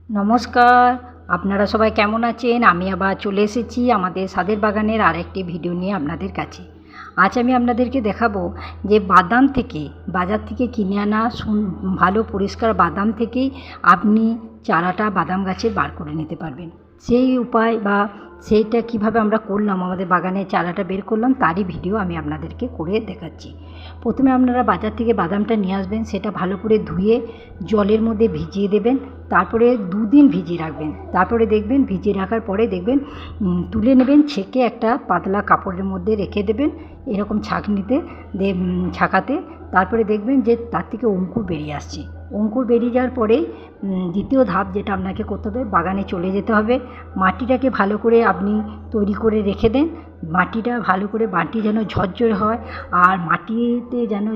নমস্কার, আপনারা সবাই কেমন আছেন? আমি আবার চলে এসেছি আমাদের ছাদের বাগানের আরেকটি ভিডিও নিয়ে আপনাদের কাছে। আজ আমি আপনাদেরকে দেখাবো যে বাদাম থেকে, বাজার থেকে কিনে আনা ভালো পরিষ্কার বাদাম থেকেই আপনি চারাটা বাদাম গাছের বার করে নিতে পারবেন। সেই উপায় বা সেইটা কিভাবে আমরা করলাম, আমাদের বাগানে চারাটা বের করলাম, তারই ভিডিও আমি আপনাদেরকে করে দেখাচ্ছি। প্রথমে আপনারা বাজার থেকে বাদামটা নিয়ে আসবেন, সেটা ভালো করে ধুয়ে জলের মধ্যে ভিজিয়ে দেবেন। তারপরে 2 দিন ভিজিয়ে রাখবেন। তারপরে দেখবেন ভিজিয়ে রাখার পরে দেখবেন তুলে নেবেন, ছেঁকে একটা পাতলা কাপড়ের মধ্যে রেখে দেবেন, এরকম ছাঁকনিতে ছাঁকাতে। তারপরে দেখবেন যে তার থেকে অঙ্কুর বেরিয়ে আসছে। অঙ্কুর বেরিয়ে যাওয়ার পরেই দ্বিতীয় ধাপ যেটা আপনাকে করতে হবে, বাগানে চলে যেতে হবে। মাটিটাকে ভালো করে আপনি তৈরি করে রেখে দেন। মাটিটা ভালো করে, মাটি যেন ঝরঝরে হয়, আর মাটিতে যেন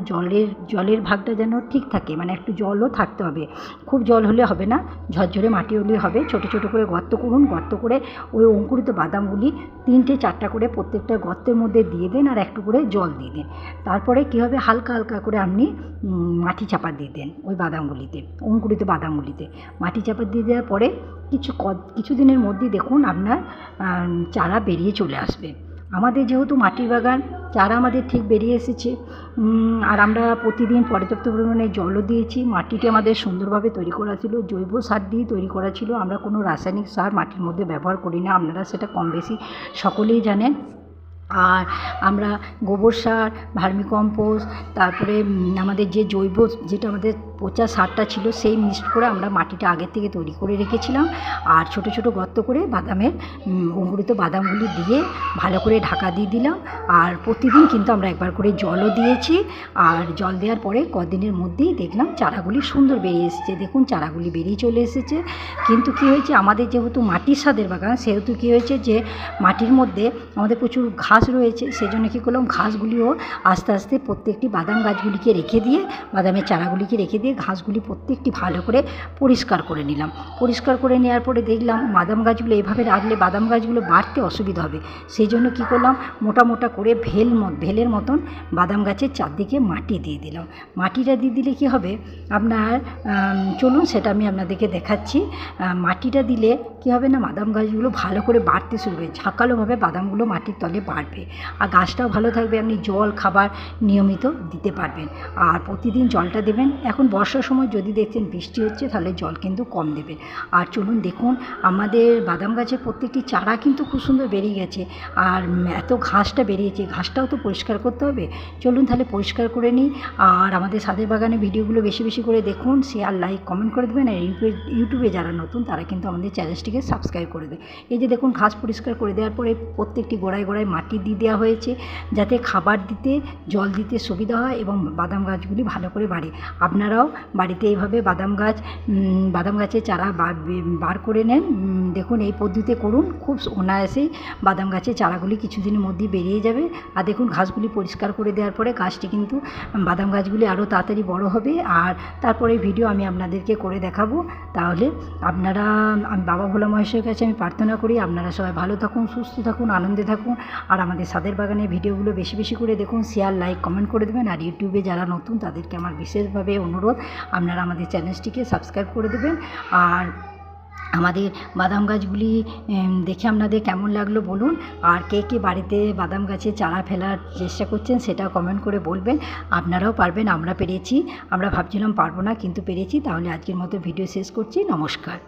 জলের ভাগটা যেন ঠিক থাকে, মানে একটু জলও থাকতে হবে, খুব জল হলে হবে না, ঝরঝরে মাটি হলে হবে। ছোটো ছোটো করে গর্ত করুন, গর্ত করে ওই অঙ্কুরিত বাদামগুলি 3টে-4টা করে প্রত্যেকটা গর্তের মধ্যে দিয়ে দেন, আর একটু করে জল দিয়ে দেন। তারপরে কী হবে, হালকা হালকা করে আপনি মাটি চাপা দিয়ে দেন ওই বাদামগুলিতে, অঙ্কুরিত বাদামগুলিতে মাটি চাপা দিয়ে দেওয়ার পরে কিছুদিনের মধ্যেই দেখুন আপনার চারা বেরিয়ে চলে আসবে। আমাদের যেহেতু মাটির বাগান, চারা আমাদের ঠিক বেরিয়ে এসেছে। আর আমরা প্রতিদিন পর্যাপ্ত পরিমাণে জলও দিয়েছি। মাটিটি আমাদের সুন্দরভাবে তৈরি করা ছিল, জৈব সার দিয়ে তৈরি করা ছিল। আমরা কোনো রাসায়নিক সার মাটির মধ্যে ব্যবহার করি না, আপনারা সেটা কম বেশি সকলেই জানেন। আর আমরা গোবর সার, ভার্মিকম্পোস্ট, তারপরে আমাদের যে জৈব, যেটা আমাদের পচা সারটা ছিল, সেই মিক্সড করে আমরা মাটিটা আগের থেকে তৈরি করে রেখেছিলাম। আর ছোটো ছোটো গর্ত করে বাদামের অঙ্কুরিত বাদামগুলি দিয়ে ভালো করে ঢাকা দিয়ে দিলাম। আর প্রতিদিন কিন্তু আমরা একবার করে জলও দিয়েছি। আর জল দেওয়ার পরে কদিনের মধ্যেই দেখলাম চারাগুলি সুন্দর বেরিয়ে এসেছে। দেখুন চারাগুলি বেরিয়ে চলে এসেছে। কিন্তু কী হয়েছে, আমাদের যেহেতু মাটির ছাদের বাগান, সেহেতু কী হয়েছে যে মাটির মধ্যে আমাদের প্রচুর ঘাস রয়েছে। সেই জন্য কী করলাম, ঘাসগুলিও আস্তে আস্তে প্রত্যেকটি বাদাম গাছগুলিকে রেখে দিয়ে, বাদামের চারাগুলিকে রেখে দিয়ে ঘাসগুলি প্রত্যেকটি ভালো করে পরিষ্কার করে নিলাম। পরিষ্কার করে নেওয়ার পরে দেখলাম বাদাম গাছগুলো এভাবে রাখলে বাদাম গাছগুলো বাড়তে অসুবিধা হবে। সেই জন্য কী করলাম, মোটা মোটা করে ভেলের মতন বাদাম গাছের চারদিকে মাটি দিয়ে দিলাম। মাটিটা দিয়ে দিলে কী হবে আপনার, চলুন সেটা আমি আপনাদেরকে দেখাচ্ছি। মাটিটা দিলে কী হবে না, বাদাম গাছগুলো ভালো করে বাড়তে শুরু হবে, ঝাঁকালোভাবে বাদামগুলো মাটির তলে বাড়বে, আর গাছটাও ভালো থাকবে। আপনি জল খাবার নিয়মিত দিতে পারবেন, আর প্রতিদিন জলটা দেবেন। এখন বর্ষার সময় যদি দেখছেন বৃষ্টি হচ্ছে, তাহলে জল কিন্তু কম দেবেন। আর চলুন দেখুন, আমাদের বাদাম গাছের প্রত্যেকটি চারা কিন্তু খুব সুন্দর বেরিয়ে গেছে। আর এত ঘাসটা বেরিয়েছে, ঘাসটাও তো পরিষ্কার করতে হবে। চলুন তাহলে পরিষ্কার করে নিই। আর আমাদের ছাদের বাগানে ভিডিওগুলো বেশি বেশি করে দেখুন, শেয়ার, লাইক, কমেন্ট করে দেবেন। আর ইউটিউবে যারা নতুন, তারা কিন্তু আমাদের চ্যানেলটিকে সাবস্ক্রাইব করে দেয়। এই যে দেখুন, ঘাস পরিষ্কার করে দেওয়ার পরে প্রত্যেকটি গোড়ায় গোড়ায় মাটি দিয়ে দেওয়া হয়েছে, যাতে খাবার দিতে, জল দিতে সুবিধা হয় এবং বাদাম গাছগুলি ভালো করে বাড়ে। আপনারাও বাড়িতে এইভাবে বাদাম গাছের চারা বার করে নেন। দেখুন এই পদ্ধতিতে করুন, খুব অনায়াসেই বাদাম গাছের চারাগুলি কিছুদিনের মধ্যেই বেরিয়ে যাবে। আর দেখুন ঘাসগুলি পরিষ্কার করে দেওয়ার পরে গাছটি কিন্তু, বাদাম গাছগুলি আরও তাড়াতাড়ি বড় হবে। আর তারপরে ভিডিও আমি আপনাদেরকে করে দেখাবো। তাহলে আপনারা, আমি বাবা ভোলা মহেশের কাছে আমি প্রার্থনা করি আপনারা সবাই ভালো থাকুন, সুস্থ থাকুন, আনন্দে থাকুন। আর আমাদের ছাদের বাগানের ভিডিওগুলো বেশি বেশি করে দেখুন, শেয়ার, লাইক, কমেন্ট করে দেবেন। আর ইউটিউবে যারা নতুন, তাদেরকে আমার বিশেষভাবে অনুরোধ, আপনারা আমাদের চ্যানেলটিকে সাবস্ক্রাইব করে দেবেন। আর আমাদের বাদাম গাছগুলি দেখে আপনাদের কেমন লাগলো বলুন। আর কে কে বাড়িতে বাদাম গাছে চারা ফেলার চেষ্টা করছেন, সেটা কমেন্ট করে বলবেন। আপনারাও পারবেন, আমরা পেরেছি। আমরা ভাবছিলাম পারবো না, কিন্তু পেরেছি। তাহলে আজকের মতো ভিডিও শেষ করছি। নমস্কার।